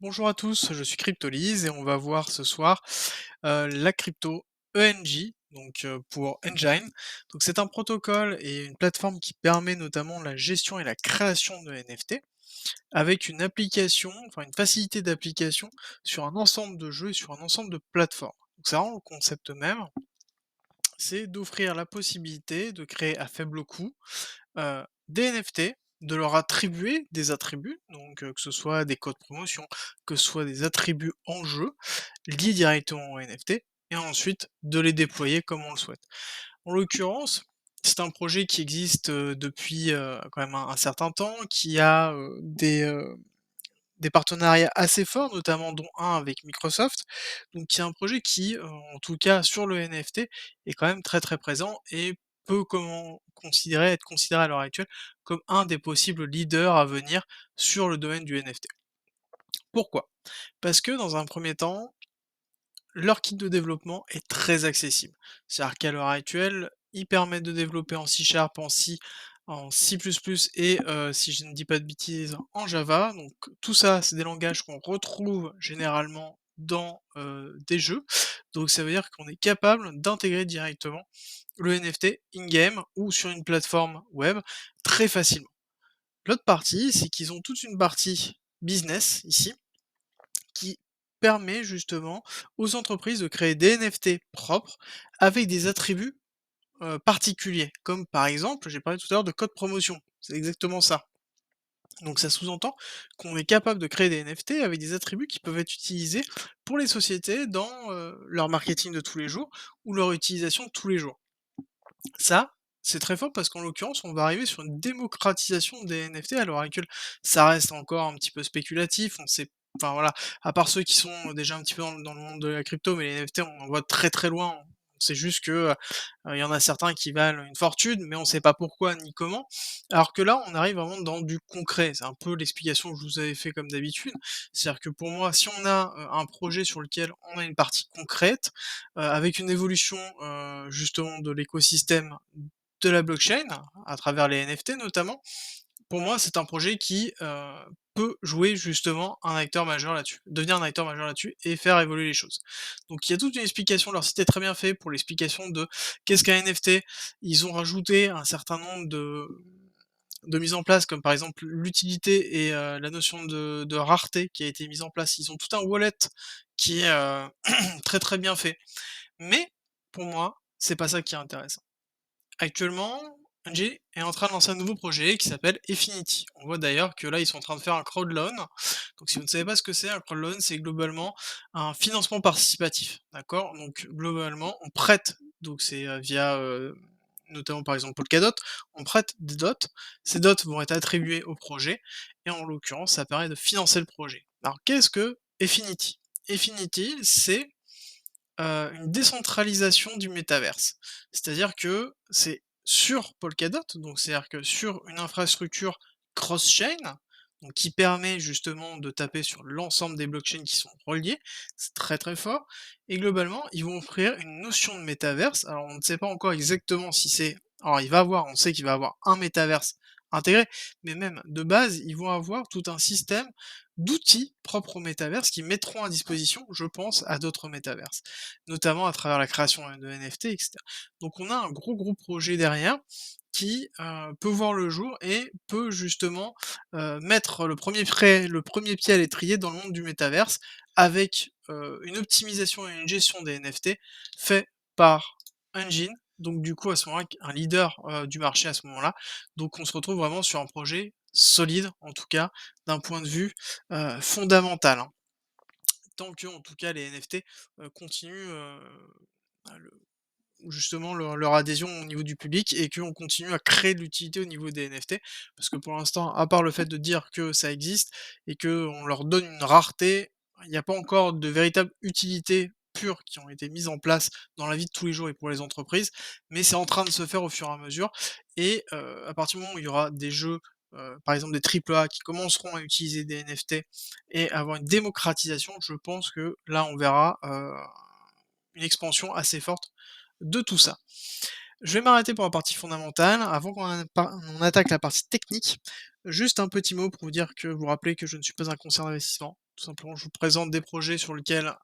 Bonjour à tous, je suis Cryptolyse et on va voir ce soir la crypto ENJ, pour Engine. Donc c'est un protocole et une plateforme qui permet notamment la gestion et la création de NFT avec une application, enfin une facilité d'application sur un ensemble de jeux et sur un ensemble de plateformes. Donc c'est vraiment le concept même, c'est d'offrir la possibilité de créer à faible coût des NFT, de leur attribuer des attributs, que ce soit des codes promotion, que ce soit des attributs en jeu, liés directement au NFT, et ensuite de les déployer comme on le souhaite. En l'occurrence, c'est un projet qui existe, depuis, quand même un certain temps, qui a, des partenariats assez forts, notamment dont un avec Microsoft, donc qui est un projet qui, en tout cas sur le NFT, est quand même très, très présent et peut être considéré à l'heure actuelle comme un des possibles leaders à venir sur le domaine du NFT. Pourquoi? Parce que dans un premier temps, leur kit de développement est très accessible. C'est-à-dire qu'à l'heure actuelle, ils permettent de développer en C#, en C++ et si je ne dis pas de bêtises, en Java. Donc tout ça, c'est des langages qu'on retrouve généralement dans, des jeux. Donc ça veut dire qu'on est capable d'intégrer directement le NFT in-game ou sur une plateforme web très facilement. L'autre partie, c'est qu'ils ont toute une partie business ici, qui permet justement aux entreprises de créer des NFT propres avec des attributs, particuliers. Comme par exemple, j'ai parlé tout à l'heure de code promotion, c'est exactement ça. Donc ça sous-entend qu'on est capable de créer des NFT avec des attributs qui peuvent être utilisés pour les sociétés dans, leur marketing de tous les jours ou leur utilisation de tous les jours. Ça, c'est très fort parce qu'en l'occurrence, on va arriver sur une démocratisation des NFT à l'heure actuelle. Ça reste encore un petit peu spéculatif, on sait, enfin voilà, à part ceux qui sont déjà un petit peu dans le monde de la crypto, mais les NFT, on en voit très, très loin. On sait juste que, il y en a certains qui valent une fortune, mais on sait pas pourquoi ni comment. Alors que là, on arrive vraiment dans du concret. C'est un peu l'explication que je vous avais fait comme d'habitude. C'est-à-dire que pour moi, si on a, un projet sur lequel on a une partie concrète, avec une évolution, justement de l'écosystème de la blockchain, à travers les NFT notamment. Pour moi, c'est un projet qui, peut jouer justement un acteur majeur là-dessus, devenir un acteur majeur là-dessus et faire évoluer les choses. Donc il y a toute une explication, leur site est très bien fait pour l'explication de qu'est-ce qu'un NFT. Ils ont rajouté un certain nombre de mise en place, comme par exemple l'utilité et la notion de rareté qui a été mise en place. Ils ont tout un wallet qui est, très, très bien fait. Mais pour moi, c'est pas ça qui est intéressant. Actuellement, Bungie est en train de lancer un nouveau projet qui s'appelle Infinity. On voit d'ailleurs que là, ils sont en train de faire un crowdloan. Donc si vous ne savez pas ce que c'est, un crowdloan, c'est globalement un financement participatif, d'accord? Donc globalement, on prête, donc c'est, via, notamment par exemple Polkadot, on prête des dots. Ces dots vont être attribués au projet et en l'occurrence, ça permet de financer le projet. Alors qu'est-ce que Infinity? Infinity, c'est une décentralisation du métaverse. C'est-à-dire que c'est sur Polkadot, donc c'est-à-dire que sur une infrastructure cross-chain, donc qui permet justement de taper sur l'ensemble des blockchains qui sont reliées, c'est très très fort, et globalement, ils vont offrir une notion de métaverse. Alors on ne sait pas encore exactement si c'est, alors on sait qu'il va avoir un métaverse intégré, mais même de base, ils vont avoir tout un système d'outils propres au métaverse qui mettront à disposition, je pense, à d'autres métaverses, notamment à travers la création de NFT, et cetera. Donc on a un gros, gros projet derrière qui, peut voir le jour et peut justement, mettre le premier pied à l'étrier dans le monde du métaverse avec, une optimisation et une gestion des NFT fait par Engine. Donc du coup, à ce moment-là, un leader, du marché à ce moment-là. Donc on se retrouve vraiment sur un projet solide, en tout cas, d'un point de vue, fondamental, hein. Tant que, en tout cas, les NFT, continuent, à le justement leur adhésion au niveau du public et qu'on continue à créer de l'utilité au niveau des NFT. Parce que pour l'instant, à part le fait de dire que ça existe et qu'on leur donne une rareté, il n'y a pas encore de véritable utilité pure qui ont été mises en place dans la vie de tous les jours et pour les entreprises, mais c'est en train de se faire au fur et à mesure et à partir du moment où il y aura des jeux, par exemple des triple A qui commenceront à utiliser des NFT et avoir une démocratisation, je pense que là on verra, une expansion assez forte de tout ça. Je vais m'arrêter pour la partie fondamentale. Avant on attaque la partie technique, juste un petit mot pour vous dire que vous rappeler que je ne suis pas un conseiller d'investissement. tout simplement, je vous présente des projets sur lesquels,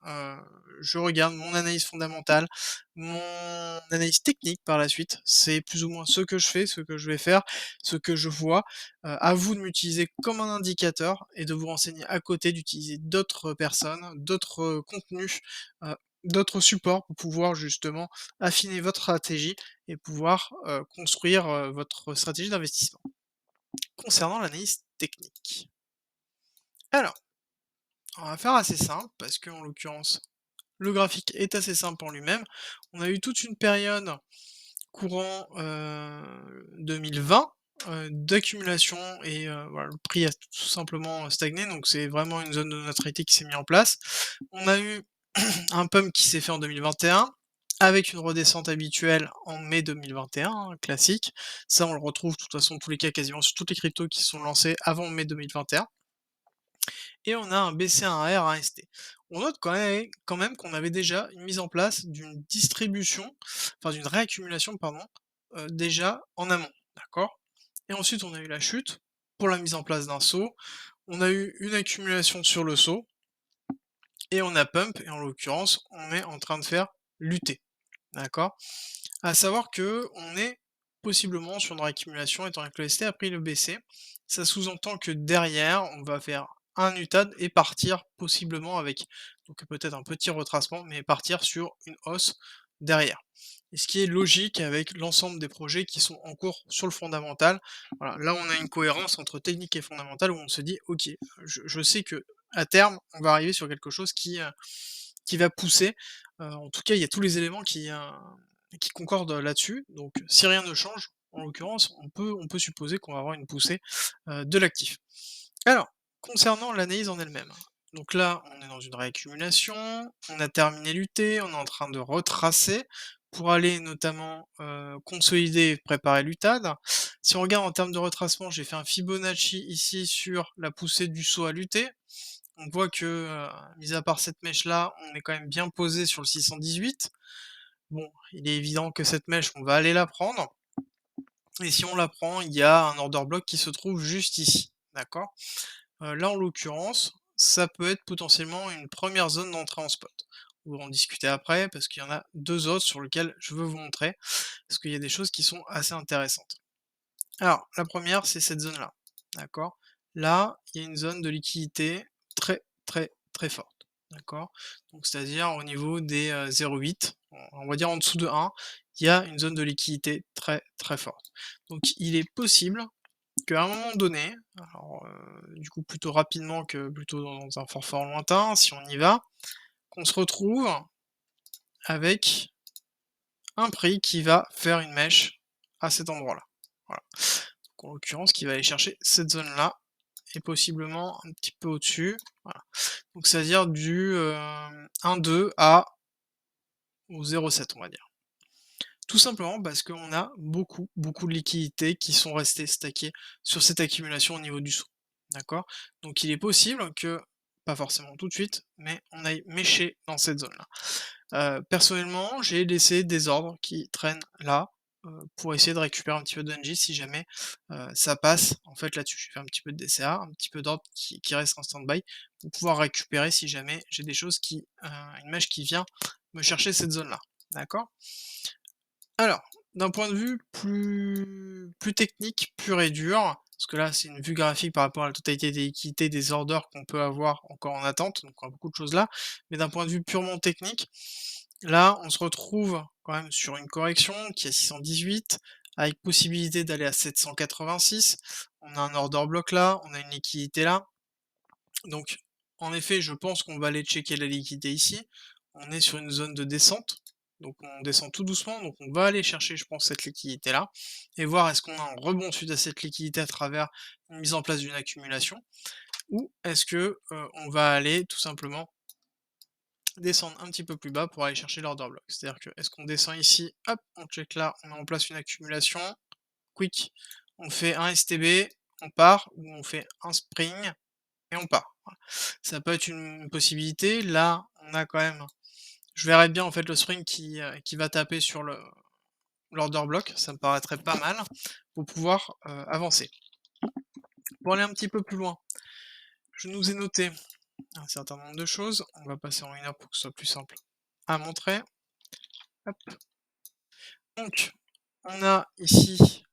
je regarde mon analyse fondamentale, mon analyse technique par la suite. C'est plus ou moins ce que je fais, ce que je vais faire, ce que je vois. À vous de m'utiliser comme un indicateur et de vous renseigner à côté, d'utiliser d'autres personnes, d'autres, contenus, heu, d'autres supports pour pouvoir justement affiner votre stratégie et pouvoir, construire, votre stratégie d'investissement. Concernant l'analyse technique. Alors, on va faire assez simple parce qu'en l'occurrence, le graphique est assez simple en lui-même. On a eu toute une période courant, 2020, d'accumulation et voilà, le prix a tout simplement stagné, donc c'est vraiment une zone de neutralité qui s'est mis en place. On a eu un pump qui s'est fait en 2021 avec une redescente habituelle en mai 2021, hein, classique. Ça, on le retrouve de toute façon, dans tous les cas, quasiment sur toutes les cryptos qui sont lancées avant mai 2021. Et on a un BC, un R, un ST. On note quand même qu'on avait déjà une mise en place d'une distribution, enfin d'une réaccumulation, pardon, déjà en amont, d'accord? Et ensuite, on a eu la chute pour la mise en place d'un saut. On a eu une accumulation sur le saut et on a pump et en l'occurrence, on est en train de faire lutter, d'accord? À savoir que on est possiblement sur une réaccumulation étant donné que le ST a pris le BC. Ça sous-entend que derrière, on va faire un UTAD et partir possiblement avec donc peut-être un petit retracement, mais partir sur une hausse derrière. Et ce qui est logique avec l'ensemble des projets qui sont en cours sur le fondamental. Voilà, là on a une cohérence entre technique et fondamental où on se dit OK, je sais que à terme, on va arriver sur quelque chose qui va pousser. En tout cas, il y a tous les éléments qui concordent là-dessus. Donc si rien ne change, en l'occurrence, on peut supposer qu'on va avoir une poussée, de l'actif. Alors, concernant l'analyse en elle-même, donc là, on est dans une réaccumulation, on a terminé l'UT, on est en train de retracer pour aller notamment, consolider et préparer l'UTAD. Si on regarde en termes de retracement, j'ai fait un Fibonacci ici sur la poussée du saut à l'UT. On voit que, mis à part cette mèche-là, on est quand même bien posé sur le 618. Bon, il est évident que cette mèche, on va aller la prendre et si on la prend, il y a un order block qui se trouve juste ici, d'accord? Là, en l'occurrence, ça peut être potentiellement une première zone d'entrée en spot. On va en discuter après parce qu'il y en a 2 autres sur lesquelles je veux vous montrer, parce qu'il y a des choses qui sont assez intéressantes. Alors, la première, c'est cette zone-là, d'accord? Là, il y a une zone de liquidité très, très, très forte, d'accord? Donc c'est-à-dire au niveau des, 0,8, on va dire en dessous de 1, il y a une zone de liquidité très, très forte. Donc il est possible qu'à un moment donné, alors, du coup plutôt rapidement que plutôt dans un fort lointain, si on y va, qu'on se retrouve avec un prix qui va faire une mèche à cet endroit-là. Voilà. Donc en l'occurrence, qui va aller chercher cette zone-là et possiblement un petit peu au-dessus. Voilà. Donc c'est-à-dire du 1,2 à au 0,7 on va dire. Tout simplement parce qu'on a beaucoup, beaucoup de liquidités qui sont restées stackées sur cette accumulation au niveau du saut. D'accord? Donc il est possible que, pas forcément tout de suite, mais on aille mécher dans cette zone-là. Personnellement, j'ai laissé des ordres qui traînent là, pour essayer de récupérer un petit peu de NJ si jamais, ça passe en fait là-dessus. J'ai fait un petit peu de DCA, un petit peu d'ordre qui reste en stand-by pour pouvoir récupérer si jamais j'ai des choses qui, une mèche qui vient me chercher cette zone-là. D'accord? Alors, d'un point de vue plus technique, pur et dur, parce que là, c'est une vue graphique par rapport à la totalité des liquidités, des orders qu'on peut avoir encore en attente, donc on a beaucoup de choses là. Mais d'un point de vue purement technique, là, on se retrouve quand même sur une correction qui est à 618, avec possibilité d'aller à 786. On a un order block là, on a une liquidité là. Donc, en effet, je pense qu'on va aller checker la liquidité ici. On est sur une zone de descente, donc on descend tout doucement, donc on va aller chercher, je pense, cette liquidité-là, et voir est-ce qu'on a un rebond suite à cette liquidité à travers une mise en place d'une accumulation, ou est-ce que on va aller tout simplement descendre un petit peu plus bas pour aller chercher l'order block. C'est-à-dire que est-ce qu'on descend ici, hop, on check là, on met en place une accumulation, quick, on fait un STB, on part, ou on fait un spring, et on part. Voilà. Ça peut être une possibilité. Là, on a quand même je verrais bien en fait le spring qui va taper sur le l'order block, ça me paraîtrait pas mal pour pouvoir, avancer. Pour aller un petit peu plus loin, je nous ai noté un certain nombre de choses. On va passer en une heure pour que ce soit plus simple à montrer. Hop. Donc, on a ici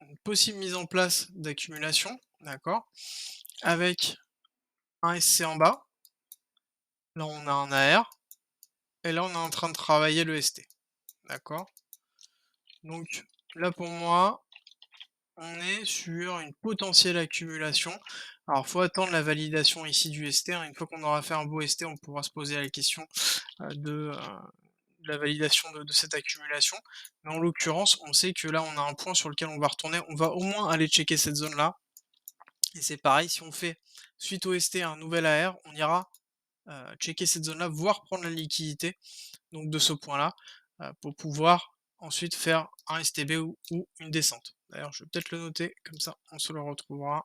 une possible mise en place d'accumulation, d'accord? Avec un SC en bas. Là, on a un AR. Et là, on est en train de travailler le ST. D'accord? Donc, là, pour moi, on est sur une potentielle accumulation. Alors, faut attendre la validation ici du ST, hein. Une fois qu'on aura fait un beau ST, on pourra se poser la question de la validation de cette accumulation. Mais en l'occurrence, on sait que là, on a un point sur lequel on va retourner. On va au moins aller checker cette zone-là. Et c'est pareil, si on fait suite au ST un nouvel AR, on ira checker cette zone-là, voire prendre la liquidité donc de ce point-là, pour pouvoir ensuite faire un STB ou une descente. D'ailleurs, je vais peut-être le noter, comme ça on se le retrouvera.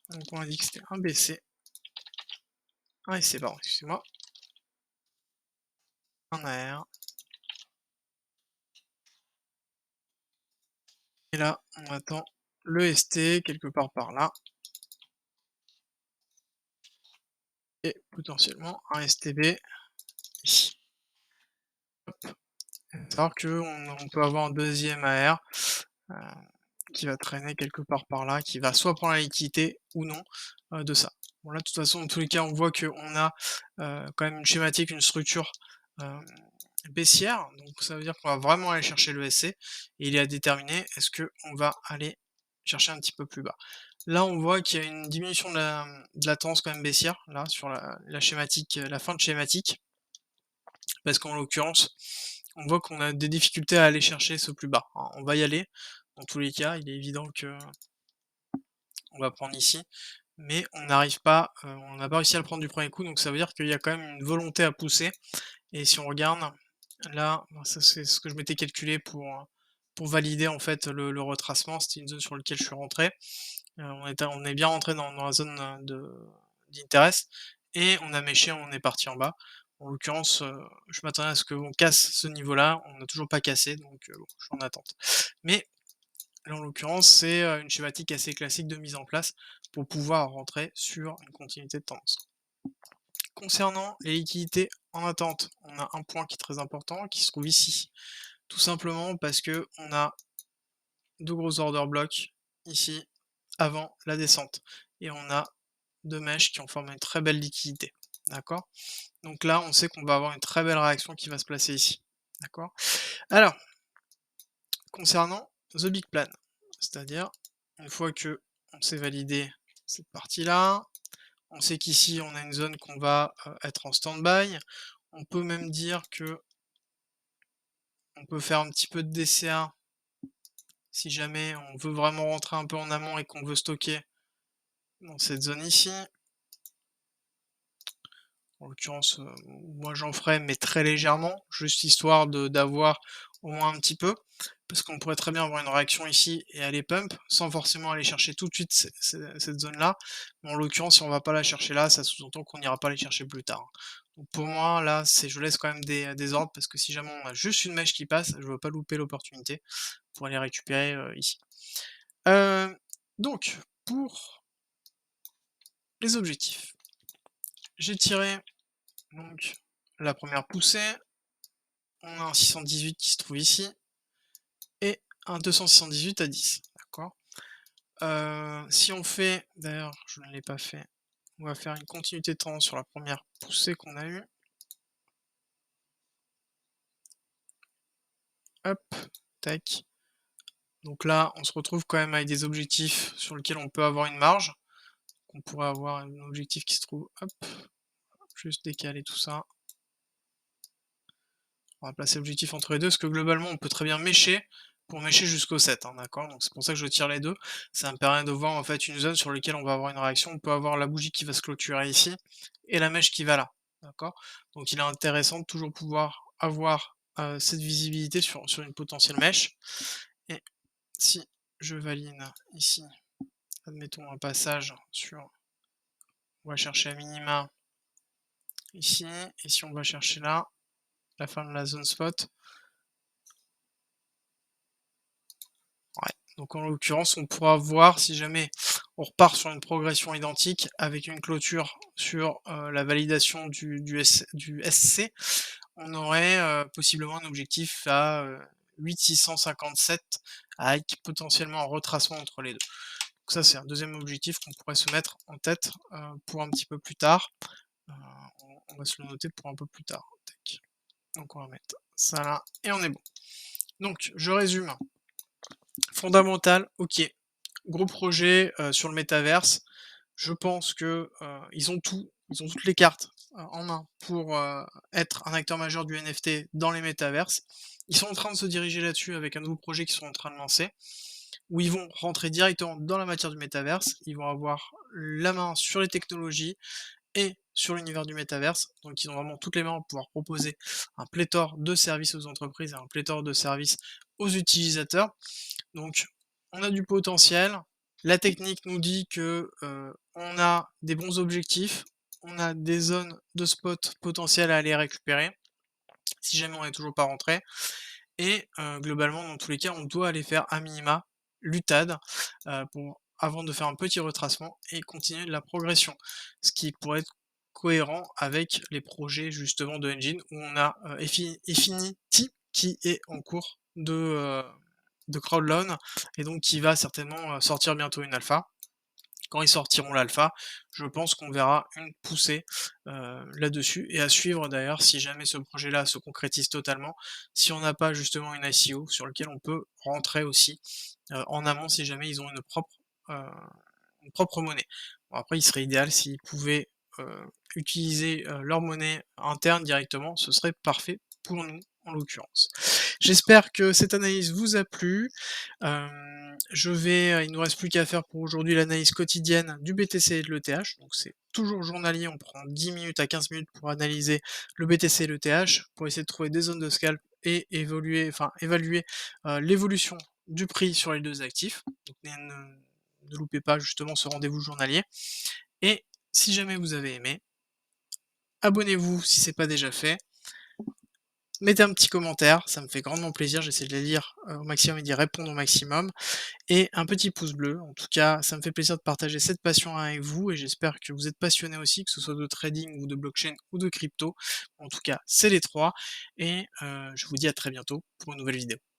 Donc on a dit que c'était un BC, un SC, pardon, excusez-moi, un AR. Et là, on attend le ST quelque part par là. Et potentiellement un STB ici. Hop. Savoir qu'on peut avoir un deuxième AR qui va traîner quelque part par là, qui va soit prendre la liquidité ou non de ça. Bon là, de toute façon, dans tous les cas, on voit qu'on a quand même une schématique, une structure euh, baissière, donc ça veut dire qu'on va vraiment aller chercher le SC, et il est à déterminer est-ce qu'on va aller chercher un petit peu plus bas. Là, on voit qu'il y a une diminution de la tendance quand même baissière, là, sur la schématique, la fin de schématique, parce qu'en l'occurrence, on voit qu'on a des difficultés à aller chercher ce plus bas, hein. On va y aller, dans tous les cas, il est évident que on va prendre ici, mais on n'arrive pas, on n'a pas réussi à le prendre du premier coup, donc ça veut dire qu'il y a quand même une volonté à pousser. Et si on regarde, là, ben, ça c'est ce que je m'étais calculé pour valider en fait le retracement, c'était une zone sur laquelle je suis rentré. On est bien rentré dans la zone d'intérêt, et on a méché, on est parti en bas. En l'occurrence, je m'attendais à ce qu'on casse ce niveau-là, on n'a toujours pas cassé, donc bon, je suis en attente. Mais là, en l'occurrence, c'est une schématique assez classique de mise en place pour pouvoir rentrer sur une continuité de tendance. Concernant les liquidités en attente, on a un point qui est très important qui se trouve ici. Tout simplement parce que on a deux gros order blocks ici avant la descente. Et on a deux mèches qui ont formé une très belle liquidité. D'accord? Donc là, on sait qu'on va avoir une très belle réaction qui va se placer ici. D'accord? Alors, concernant The Big Plan, c'est-à-dire une fois que on s'est validé cette partie-là, on sait qu'ici on a une zone qu'on va être en stand-by. On peut même dire que on peut faire un petit peu de DCA si jamais on veut vraiment rentrer un peu en amont et qu'on veut stocker dans cette zone ici. En l'occurrence, moi j'en ferai, mais très légèrement, juste histoire d'avoir au moins un petit peu, parce qu'on pourrait très bien avoir une réaction ici et aller pump, sans forcément aller chercher tout de suite cette zone-là. Mais en l'occurrence, si on va pas la chercher là, ça sous-entend qu'on n'ira pas les chercher plus tard. Donc pour moi, là, je laisse quand même des ordres, parce que si jamais on a juste une mèche qui passe, je veux pas louper l'opportunité pour aller récupérer ici. Donc, pour les objectifs, j'ai tiré donc la première poussée, on a un 618 qui se trouve ici, et un 278 à 10, d'accord. Si on fait, d'ailleurs je ne l'ai pas fait, on va faire une continuité de tendance sur la première poussée qu'on a eue. Hop, tac. Donc là, on se retrouve quand même avec des objectifs sur lesquels on peut avoir une marge. On pourrait avoir un objectif qui se trouve, hop, juste décaler tout ça. On va placer l'objectif entre les deux, parce que globalement, on peut très bien mécher pour mécher jusqu'au 7, hein, d'accord? Donc c'est pour ça que je tire les deux. Ça me permet de voir en fait une zone sur laquelle on va avoir une réaction. On peut avoir la bougie qui va se clôturer ici et la mèche qui va là, d'accord? Donc il est intéressant de toujours pouvoir avoir cette visibilité sur une potentielle mèche. Et si je valide ici, admettons un passage sur, on va chercher à minima ici, et si on va chercher là, la fin de la zone spot, ouais, Donc en l'occurrence, on pourra voir si jamais on repart sur une progression identique avec une clôture sur, la validation du SC, on aurait, possiblement un objectif à, 8 657 avec potentiellement un retracement entre les 2. Donc ça, c'est un deuxième objectif qu'on pourrait se mettre en tête, pour un petit peu plus tard. Heu, on va se le noter pour un peu plus tard. Tac. Donc on va mettre ça là et on est bon. Donc je résume. Fondamental, OK. Gros projet, sur le métaverse. Je pense que, ils ont toutes les cartes, en main pour, être un acteur majeur du NFT dans les métaverses. Ils sont en train de se diriger là-dessus avec un nouveau projet qu'ils sont en train de lancer, où ils vont rentrer directement dans la matière du métaverse. Ils vont avoir la main sur les technologies et sur l'univers du métaverse. Donc ils ont vraiment toutes les mains pour pouvoir proposer un pléthore de services aux entreprises et un pléthore de services aux utilisateurs. Donc on a du potentiel. La technique nous dit que, on a des bons objectifs, on a des zones de spot potentielles à aller récupérer, si jamais on n'est toujours pas rentré et globalement, dans tous les cas, on doit aller faire à minima l'UTAD, pour avant de faire un petit retracement et continuer de la progression. Ce qui pourrait être cohérent avec les projets justement de Engine où on a, Effinity qui est en cours de crowdloan et donc qui va certainement, sortir bientôt une alpha. Quand ils sortiront l'alpha, je pense qu'on verra une poussée, là-dessus et à suivre d'ailleurs si jamais ce projet-là se concrétise totalement, si on n'a pas justement une ICO sur lequel on peut rentrer aussi, en amont si jamais ils ont heu, une propre monnaie. Bon après il serait idéal s'ils pouvaient, utiliser, leur monnaie interne directement, ce serait parfait pour nous, en l'occurrence. J'espère que cette analyse vous a plu. Il nous reste plus qu'à faire pour aujourd'hui l'analyse quotidienne du BTC et de l'ETH. Donc c'est toujours journalier, on prend 10 minutes à 15 minutes pour analyser le BTC et l'ETH, pour essayer de trouver des zones de scalp et évaluer l'évolution du prix sur les deux actifs. Donc ne loupez pas justement ce rendez-vous journalier. Et si jamais vous avez aimé, abonnez-vous si ce n'est pas déjà fait. Mettez un petit commentaire, ça me fait grandement plaisir, j'essaie de les lire, au maximum et d'y répondre au maximum et un petit pouce bleu. En tout cas, ça me fait plaisir de partager cette passion avec vous et j'espère que vous êtes passionnés aussi, que ce soit de trading ou de blockchain ou de crypto. En tout cas, c'est les 3 et je vous dis à très bientôt pour une nouvelle vidéo.